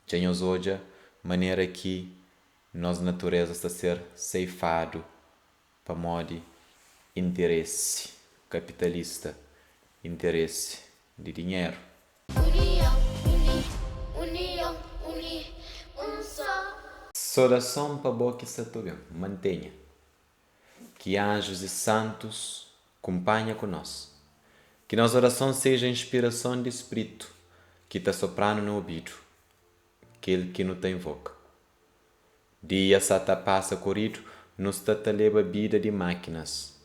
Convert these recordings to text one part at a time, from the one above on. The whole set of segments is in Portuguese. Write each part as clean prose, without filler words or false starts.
Temos hoje maneira que nossa natureza está a ser ceifado para modo interesse capitalista, interesse de dinheiro. União, união, um só. Saudação para boa que está tudo bem. Mantenha. Que anjos e santos acompanhem conosco. Que nossa oração seja inspiração de Espírito que está soprando no ouvido, aquele que não tem invoca. Dia sata passa corrido, nos está a levar vida de máquinas,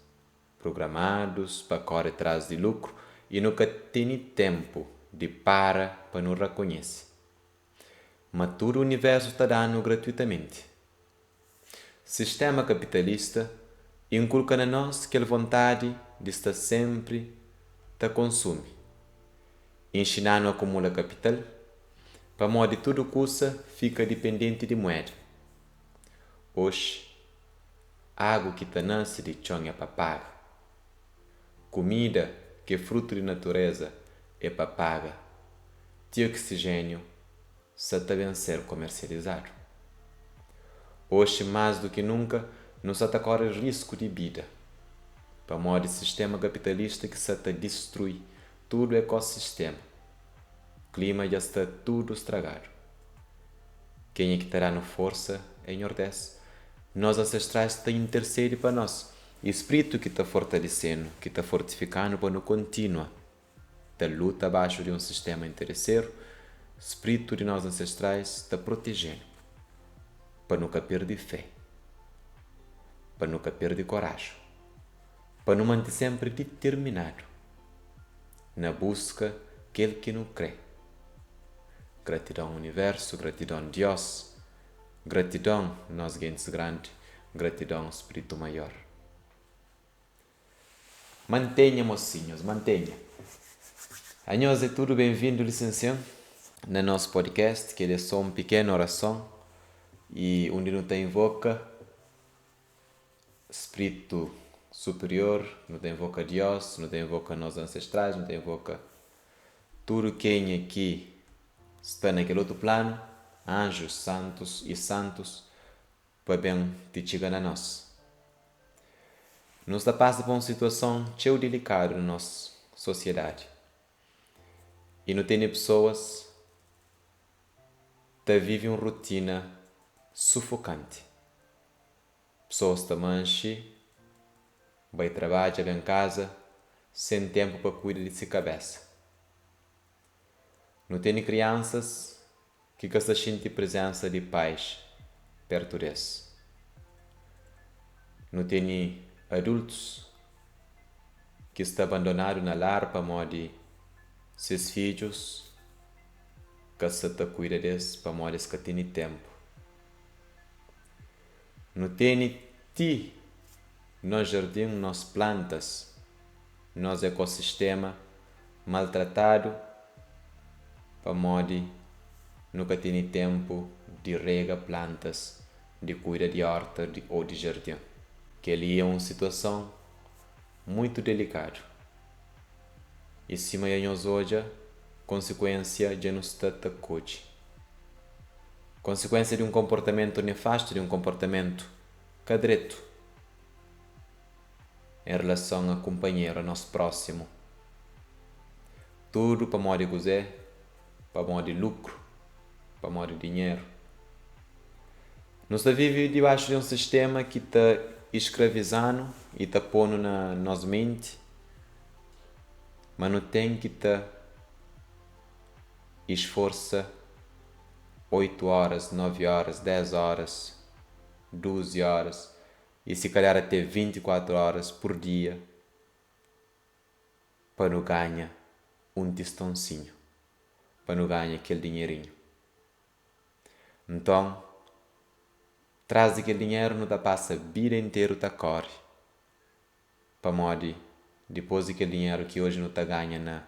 programados para correr atrás de lucro e nunca tem tempo de para nos reconhecer. Mas todo o universo está dando gratuitamente. Sistema capitalista inculca na nós aquela vontade de estar sempre a consumir. Ensinando a acumular capital, para modo de tudo custa fica dependente de moeda. Hoje, água que está nasce de chão é para pagar. Comida que é fruto de natureza é para pagar. De oxigênio se está ser comercializado. Hoje, mais do que nunca, nos está corre risco de vida. Para modo de sistema capitalista que se está destruir todo o ecossistema. O clima já está tudo estragado. Quem é que terá na força em Nordeste? Nós ancestrais têm intercede para nós. O espírito que está fortalecendo, que está fortificando para não continua. Da luta abaixo de um sistema interesseiro, o espírito de nós ancestrais está protegendo. Para nunca perder fé. Para nunca perder coragem. Para não manter sempre determinado. Na busca daquele que não crê. Gratidão ao universo, gratidão a Deus, gratidão nós gentes grandes, gratidão ao Espírito Maior. Mantenha, mocinhos, mantenha. A nós é tudo bem-vindo, licencião, no nosso podcast, que é só uma pequena oração e onde não tem invoca Espírito Superior, não tem invoca Deus, não tem invoca nós ancestrais, não tem invoca tudo quem aqui está naquele outro plano, anjos, santos, para bem te chegar na nós. Nos está passando por uma situação cheia delicada na nossa sociedade. E não tem pessoas que vivem uma rotina sufocante. Pessoas que mancham, vai trabalhar, vai em casa, sem tempo para cuidar de si cabeça. Não tem crianças que se sentem presença de pais perto deles. Não tem adultos que estão abandonados na lar para modo seus filhos que se cuida deles para modo que têm tempo. Não tem ti no jardim, nas plantas, nos ecossistema maltratado para modo nunca tem tempo de rega plantas, de cuidar de horta ou de jardim. Que ali é uma situação muito delicada. E se amanhã hoje, consequência de nos tatacote. Consequência de um comportamento nefasto, de um comportamento cadreto em relação a companheiro, a nosso próximo. Tudo para modo de gozar, para modo de lucro, para modo de dinheiro. Nós vivemos debaixo de um sistema que está escravizando e está pondo na nossa mente, mas não tem que estar esforça 8 horas, 9 horas, 10 horas, 12 horas e se calhar até 24 horas por dia para não ganhar um tostãozinho, para não ganhar aquele dinheirinho. Então, traz aquele dinheiro, não passa a vida inteira a corre. Para modo, depois aquele dinheiro que hoje não ganha na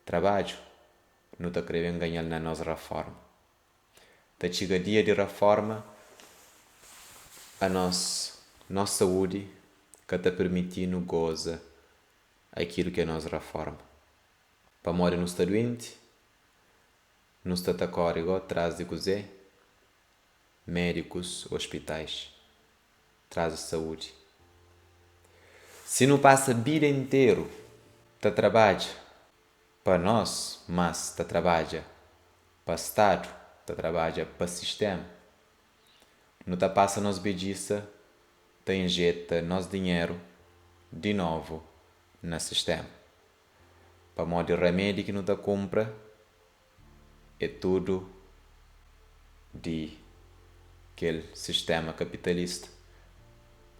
trabalho, não querendo ganhar na nossa reforma. Chega dia de reforma, a nossa saúde que está permitindo goza aquilo que é a nossa reforma. Para modo não estar doente, nos tatacórigo traz de cozer, médicos, hospitais, traz a saúde. Se não passa a vida inteiro, tá trabalha para nós, mas tá trabalha para o Estado, tá trabalha para o sistema. Não tá passa nos bediça, tá injeta nos dinheiro de novo no sistema. Para modo de remédio que não tá compra, é tudo de aquele sistema capitalista.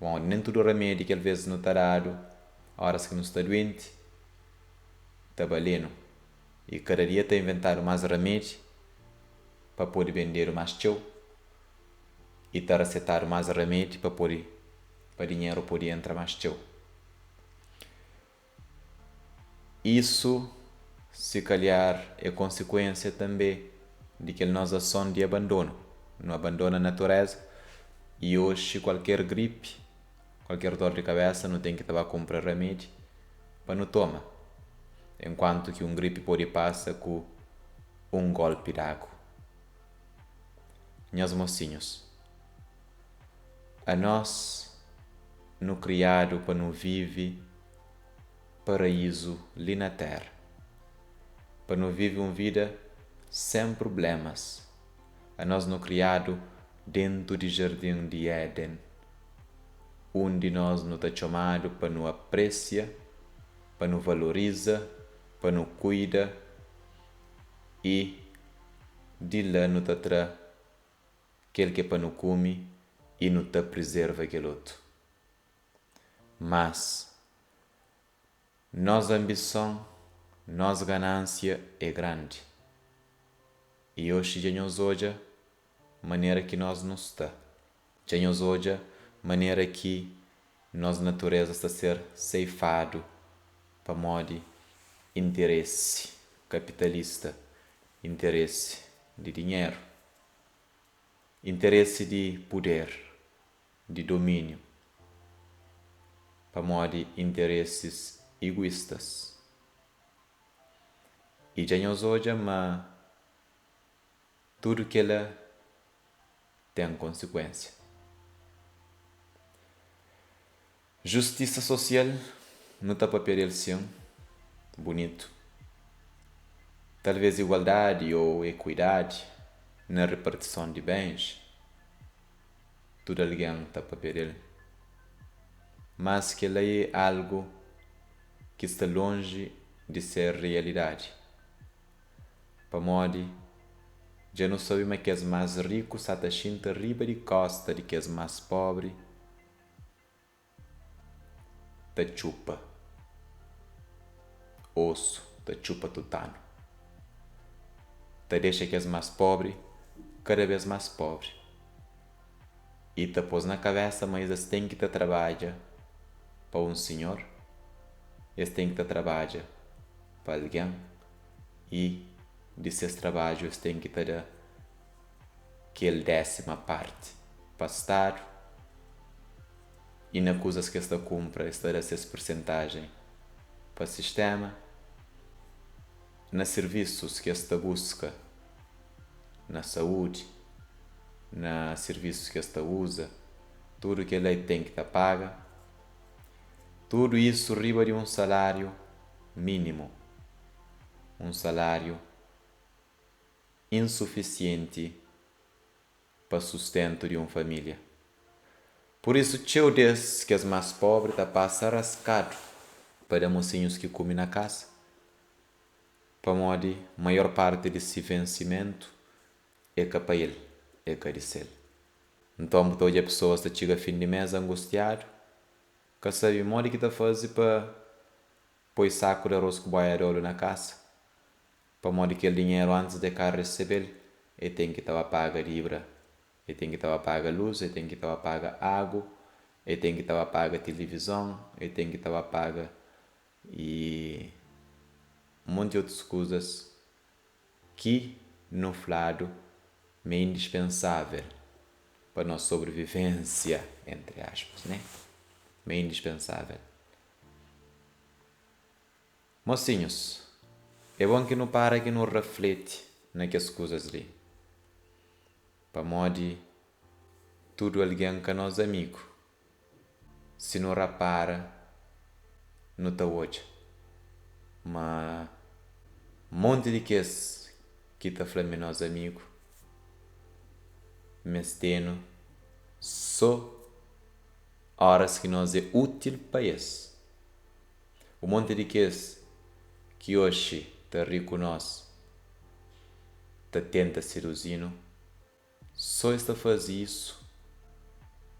Bom, nem todo remédio que às vezes não está dado, horas que não está doente, está valendo. E cada dia está inventando mais remédio para poder vender mais show. E está recetando mais remédio para dinheiro poder entrar mais show. Isso, se calhar, é consequência também de que nossa ação de abandono. Não abandona a natureza e hoje qualquer gripe, qualquer dor de cabeça, não tem que estar a comprar remédio para não tomar. Enquanto que gripe pode passar com um golpe d'água. Meus mocinhos, a nós, no criado para não vive paraíso ali na terra, para não vive uma vida sem problemas. A nós no criado dentro do jardim de Éden, onde nós não está chamado para não aprecia, para não valoriza, para não cuida e de lá não está tra aquele que é para não come e não está preserva aquele outro. Mas nossa ambição, nossa ganância é grande. E hoje já nos olha maneira que nós não está. Já nos olha maneira que nossa natureza está a ser ceifado para modo interesse capitalista, interesse de dinheiro, interesse de poder, de domínio, para modo interesses egoístas. E já nos olha, mas tudo que ela tem consequência. Justiça social não está para perder sim, bonito. Talvez igualdade ou equidade na repartição de bens, tudo alguém está para perder. Mas que ela é algo que está longe de ser realidade. Para modo já não sabemos que é mais rico, está a riba de costa de que é mais pobre, te chupa osso, te chupa tutano. Te deixa que és mais pobre, cada vez mais pobre. E te pôs na cabeça, mas eles têm que te trabalhar para um senhor, eles têm que te trabalhar para alguém, e desses trabalhos eles têm que te dar aquele 10ª parte para o Estado. E na coisas que esta compra, esta dá essa porcentagem para o sistema. Nos serviços que esta busca, na saúde, nos serviços que esta usa, tudo que a lei tem que te paga, tudo isso riba de um salário mínimo, um salário insuficiente para o sustento de uma família. Por isso, teu desses que és mais pobre está passa rascado para mocinhos que comem na casa, para modo maior parte desse vencimento é para ele, é caricel. Então, todas as pessoas que chegam a fim de mês angustiado, que sabe o modo que está fazendo para pôr saco de arroz com boiadouro na casa, para modo que o dinheiro antes de cá receber, ele tem que estar a pagar libra. Ele tem que estar a pagar luz, ele tem que estar a pagar água, ele tem que estar a pagar televisão, ele tem que estar a pagar e um monte de outras coisas que, no lado, é indispensável para a nossa sobrevivência, entre aspas, né? É indispensável. Mocinhos, é bom que não para, que não reflete naquelas coisas ali. Para modo tudo alguém que é nosso amigo, se não repara, não está hoje. Mas monte de coisas que está falando nosso amigo, mas tendo só horas que nós é útil para isso. O monte de coisas que hoje está rico nós, está tenta seduzir, só está faz isso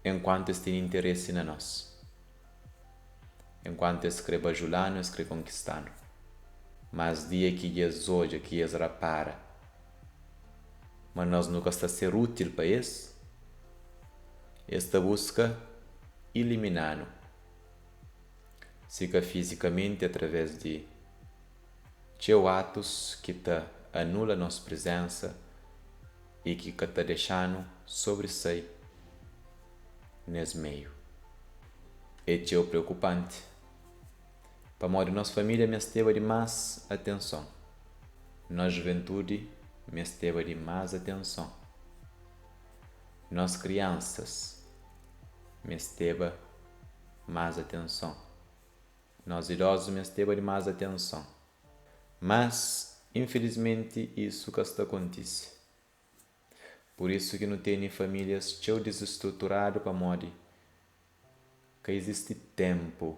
enquanto está tem interesse na nós. Enquanto está quer bajular, está quer conquistar. Mas dia que eles hoje, que eles repara, mas nós nunca está ser útil para isso, esta busca eliminar-no. Seja fisicamente através de atos que te anula nossa presença e que te deixando sobressair nesse meio. É preocupante. Para modo nossa família me esteve de mais atenção. Nossa juventude me esteve de mais atenção. Nossas crianças me esteve mais atenção. Nós idosos me esteve de mais atenção. Mas, infelizmente, isso que está acontecendo. Por isso que não tem famílias tão desestruturadas para modo que existe tempo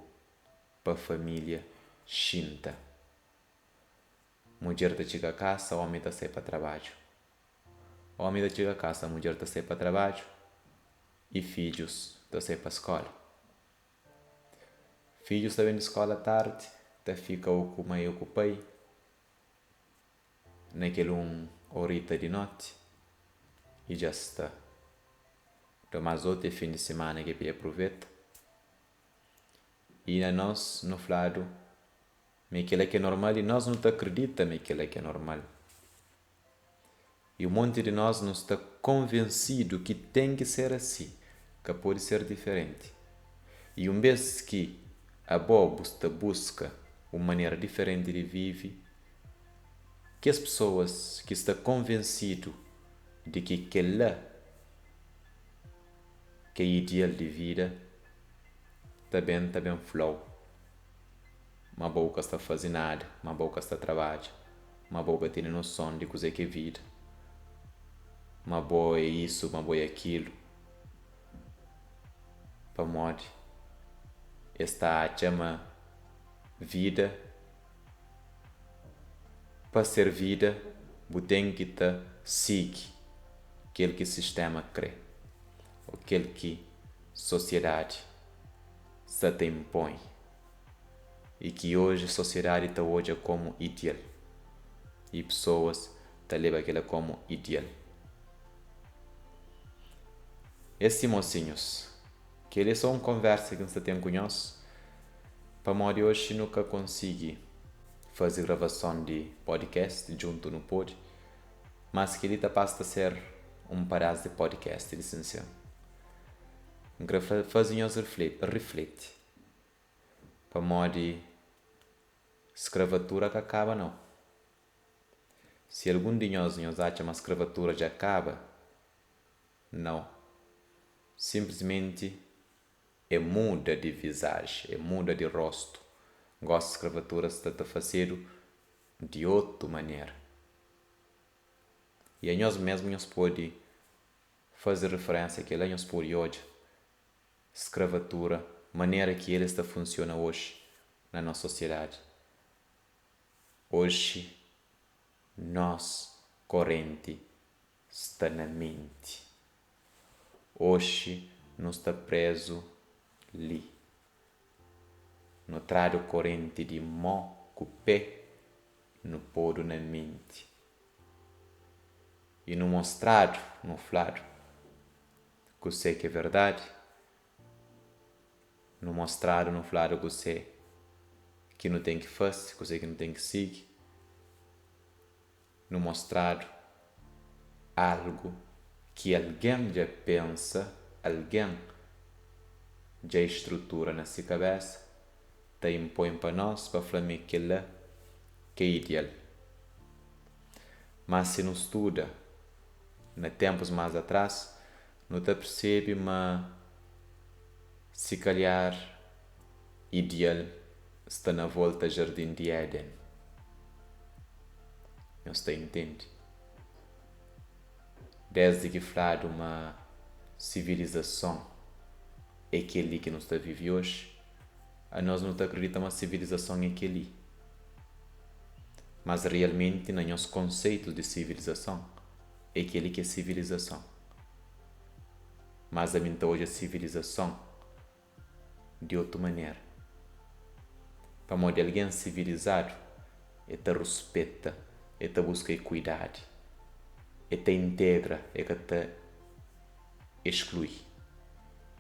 para a família chinta. Mulher está chega a casa, homem está sair para trabalho. Homem está chega a casa, mulher está sair para trabalho e filhos estão sair para a escola. Filhos estão indo à escola à tarde, tá fica o mãe o pai naquele horita de noite e já está. Então, mais outro fim de semana que ele aproveita. E nós, no lado, aquilo que é normal e nós não acreditamos naquilo que é normal. E um monte de nós não está convencido que tem que ser assim, que pode ser diferente. E vez que a boa busca uma maneira diferente de viver, que as pessoas que estão convencidas de que aquela que é ideal de vida está bem flow. Uma boca está fazendo nada, uma boca está trabalhando, uma boca tem noção de coisa que é vida. Uma boa é isso, uma boa é aquilo. Para modo esta chama vida. Para ser vida, você tem que seguir aquele que o sistema crê, aquele que a sociedade se te impõe e que hoje a sociedade está hoje como ideal e pessoas te levam aquilo como ideal. Esses mocinhos, que eles são uma conversa que você tem com nós, para modo hoje nunca consegui fazer gravação de podcast junto no pod, mas que ele está passa a ser um pedaço de podcast, licença. Fazemos reflete. Para modo escravatura que acaba não. Se algum de nós acha que a escravatura já acaba, não. Simplesmente é muda de visagem, é muda de rosto. Gosto de escravatura se está fazendo de outra maneira. E a nós mesmos pode fazer referência que nós por hoje escravatura, maneira que ele está funciona hoje na nossa sociedade. Hoje nós corrente está na mente. Hoje não está preso ali. No trado corrente de mão com o pé no pôr na mente. E no mostrado, no flado, que eu sei que é verdade. No mostrado, no flado, que eu sei que não tem que fazer, que eu sei que não tem que seguir. No mostrado, algo que alguém já pensa, alguém já estrutura na sua cabeça, te impõe para nós, para falar aquilo que é ideal. Mas se não estuda, nos tempos mais atrás, não te percebe, mas se calhar ideal está na volta ao Jardim de Éden. Não se entende? Desde que falar de uma civilização é aquele que nós vive hoje, a nós não acreditamos que a civilização é aquele. Mas realmente, no nosso conceito de civilização, é aquele que é civilização. Mas a mim hoje a civilização de outra maneira. Para modo de alguém civilizado, é te respeita, é te busca equidade, é te integra, é que te exclui,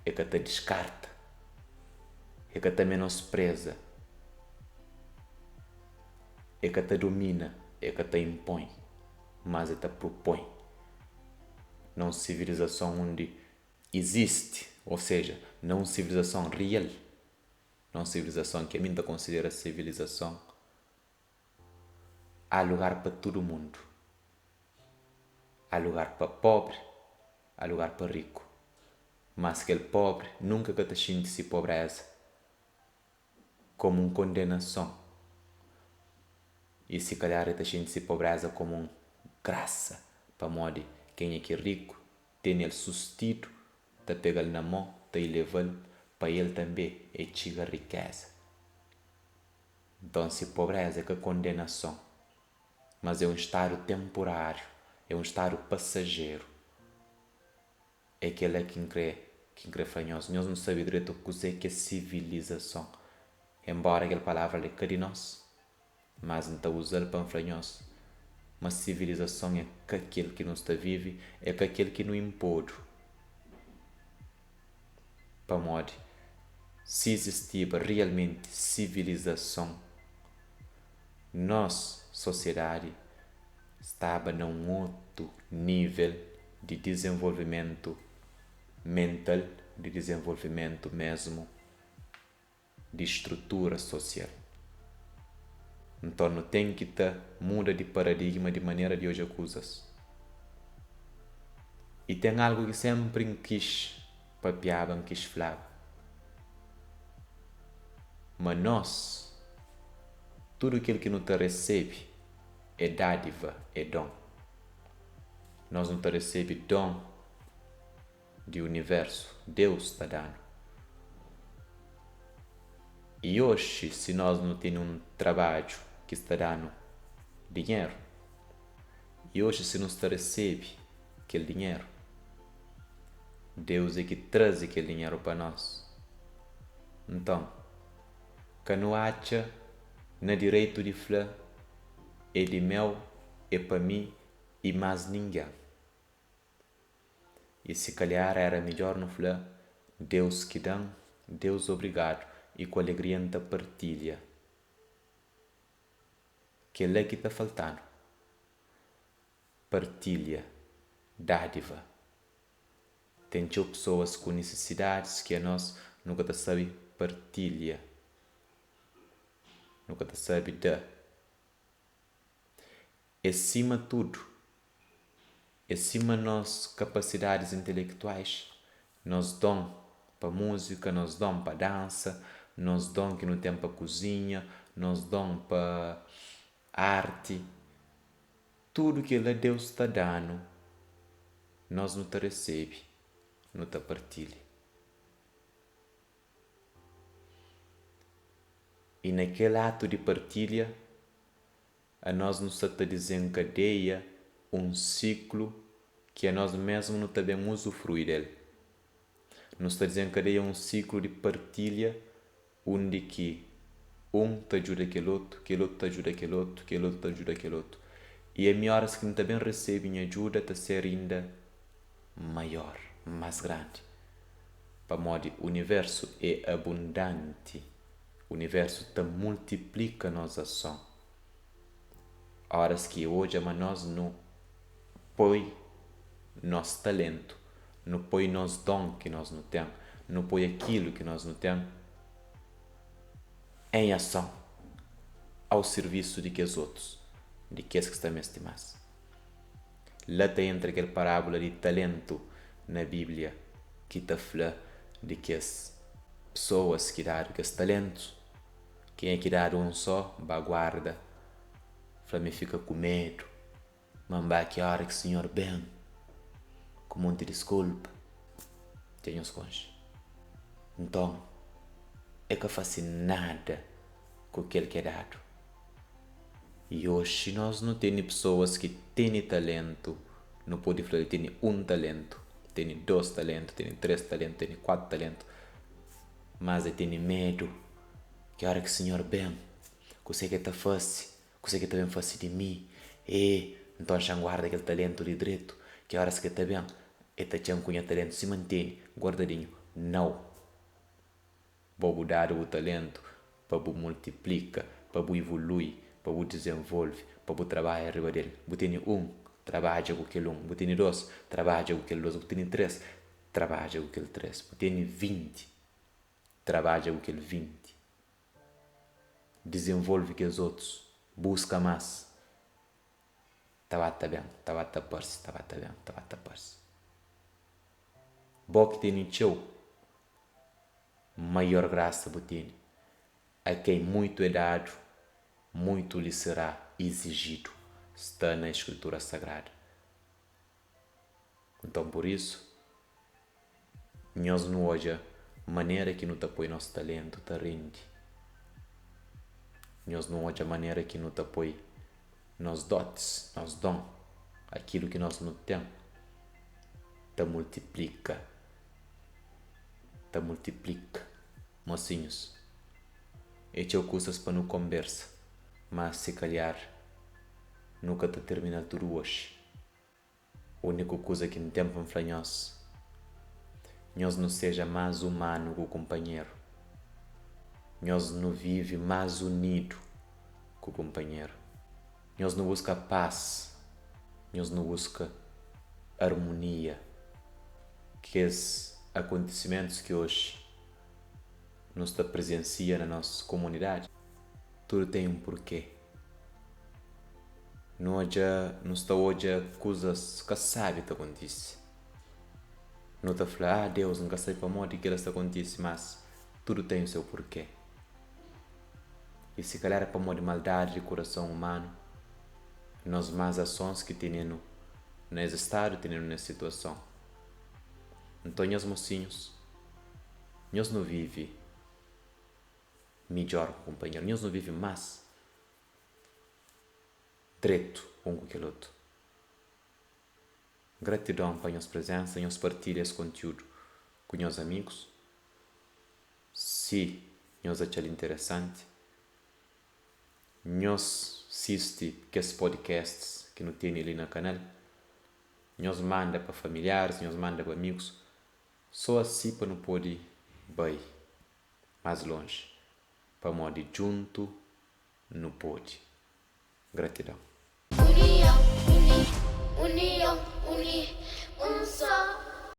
é que te descarta, é que te menospreza, é que te domina, é que te impõe, mas é que te propõe. Não civilização onde existe, ou seja, não civilização real, não civilização que a mim considera civilização. Há lugar para todo mundo. Há lugar para pobre, há lugar para rico. Mas aquele pobre nunca que te sente-se pobreza como uma condenação. E se calhar te sente-se pobreza como uma graça. Para modo quem é que é rico, tem ele sustido, te pega ele na mão, te leva ele, para ele também é tiga riqueza. Então se pobreza é que condenação. Mas é um estado temporário, é um estado passageiro. É aquele que crê fanhoso. Nós não sabemos direito o que é civilização. Embora aquela palavra é cá de nós, mas não está usando para fanhoso. Mas civilização é aquele que não está vive, é aquele que não impõe. Para modo, se existir realmente civilização, nossa sociedade estava num outro nível de desenvolvimento mental, de desenvolvimento mesmo de estrutura social. Então não tem que muda de paradigma de maneira de hoje a coisas. E tem algo que sempre quis papiar, quis falar. Mas nós, tudo aquilo que não te recebe é dádiva, é dom. Nós não te recebe dom do universo. Deus está dando. E hoje, se nós não temos um trabalho que está dando dinheiro, e hoje se não se recebe aquele dinheiro, Deus é que traz aquele dinheiro para nós. Então, que não acha no direito de falar é de meu, é para mim e mais ninguém. E se calhar era melhor não falar Deus que dá, Deus obrigado, e com alegria não partilha. Que é que está faltando. Partilha, dádiva. Tem pessoas com necessidades que a nós nunca sabe partilha. Nunca sabe dar. Acima de tudo, acima das nossas capacidades intelectuais, nós damos para música, nós damos para dança, nós damos que não tem para cozinha, nós damos para arte. Tudo que Deus está dando, nós não te recebe, não te partilha. E naquele ato de partilha, a nós não se desencadeia um ciclo que a nós mesmos não podemos usufruir dele. Nos desencadeia um ciclo de partilha onde que um te ajuda aquele outro te ajuda aquele outro, aquele outro te ajuda aquele outro. E é melhor que também recebem ajuda a ser ainda maior, mais grande. Para modo, o universo é abundante. O universo te multiplica nossa ação. Horas que hoje mas nós não põe nosso talento, não põe nosso dom que nós não temos, não põe aquilo que nós não temos em ação ao serviço de que os outros, de que estão estimados. Lá tem entre aquela parábola de talento na Bíblia, que está fala de que as pessoas que dão esse talento, quem é que dá um só, guarda, fala, me fica com medo, mas que hora que o Senhor bem, com muita desculpa, tenho os cônjuges. Então, é que eu faço nada com aquele que é dado. E hoje nós não temos pessoas que têm talento, não pode falar que têm um talento, têm 2 talentos, têm 3 talentos, têm 4 talentos, mas têm medo que a hora que o Senhor bem, que você que está fácil, que você que está bem fácil de mim, então já guarda aquele talento de direito, que a hora que está bem, está com o talento, se mantém guardadinho. Não. Para dar o talento, para multiplica, para evolui, para desenvolve, para trabalhar arriba dele. Você tem trabalha com aquele você tem 2, trabalha com aquele 2, você tem 3, trabalha com aquele 3, você tem 20, trabalha com aquele 20. Desenvolve que os outros, busca mais. Tá bem, tá parse. Bom que tem teu, maior graça você tem. A quem muito é dado, muito lhe será exigido. Está na Escritura Sagrada. Então, por isso, nós não hoje, maneira que não te apoia nosso talento, te rende. Nós não hoje, a maneira que não te apoia nos dotes, nos dom, aquilo que nós não temos, te multiplica. Mocinhos, este é o coisas para não conversa, mas se calhar nunca te termina tudo hoje. A única coisa que não tem para falar nós não seja mais humano que o companheiro. Nós não vive mais unido que o companheiro. Nós não busca paz. Nós não busca harmonia. Que esses acontecimentos que hoje nos está presencia na nossa comunidade, tudo tem um porquê. Não está hoje coisas que sabe que acontece. Não está falando, Deus nunca sabe para morte que isso acontece, mas tudo tem o seu porquê. E se calhar é para morrer de maldade de coração humano, nas más ações que temos nesse estado, temos nessa situação. Então, meus mocinhos, nós não vivemos melhor companheiro, nós não vivemos mais direito um com aquele outro. Gratidão para a nossa presença, nós partilhar esse conteúdo com meus amigos. Se nós achamos interessante, nós assiste que esses podcasts que não tem ali no canal, nós manda para familiares, nós manda para amigos, só assim para não poder ir mais longe, para modo junto não pode. Gratidão. União, uni, união, uni, um só.